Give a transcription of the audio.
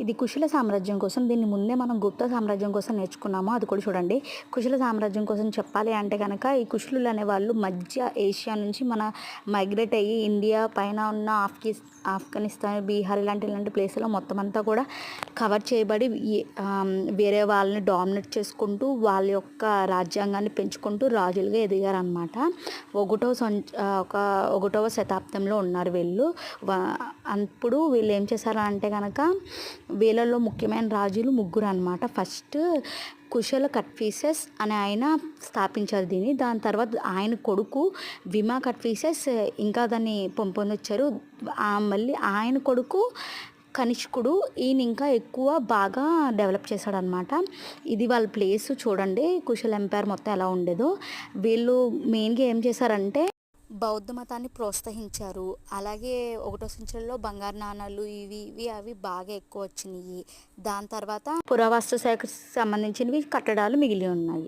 ఇది కుశల సామ్రాజ్యం కోసం. దీన్ని ముందే మనం గుప్త సామ్రాజ్యం కోసం నేర్చుకున్నాము. అది కూడా చూడండి. కుశల సామ్రాజ్యం కోసం చెప్పాలి అంటే గనక ఈ కుశలులు అనేవాళ్ళు మధ్య ఏషియా నుంచి మైగ్రేట్ అయ్యి ఇండియా పైన ఉన్న ఆఫ్ఘనిస్తాన్, బీహార్ ఇలాంటి ప్లేస్లో మొత్తం అంతా కూడా కవర్ చేయబడి వేరే వాళ్ళని డామినేట్ చేసుకుంటూ వాళ్ళ యొక్క రాజ్యాంగాన్ని పెంచుకుంటూ రాజులుగా ఎదిగారనమాట. ఒకటవ శతాబ్దంలో ఉన్నారు వీళ్ళు. అప్పుడు వీళ్ళు ఏం చేశారంటే కనుక వీళ్ళలో ముఖ్యమైన రాజులు ముగ్గురు అనమాట. ఫస్ట్ కుశల కట్ఫీసెస్ అనే ఆయన స్థాపించారు దీన్ని. దాని తర్వాత ఆయన కొడుకు విమా కట్ఫీసెస్ ఇంకా దాన్ని పొందొచ్చారు. మళ్ళీ ఆయన కొడుకు కనిష్కుడు ఈయన ఇంకా ఎక్కువ బాగా డెవలప్ చేశాడనమాట. ఇది వాళ్ళ ప్లేస్ చూడండి, కుశల ఎంపైర్ మొత్తం ఎలా ఉండేదో. వీళ్ళు మెయిన్గా ఏం చేశారంటే బౌద్ధ మతాన్ని ప్రోత్సహించారు. అలాగే 1వ సెంచరీలో బంగారు నాణాలు అవి బాగా ఎక్కువ వచ్చినాయి. దాని తర్వాత పురావస్తు శాఖకు సంబంధించినవి కట్టడాలు మిగిలి ఉన్నాయి.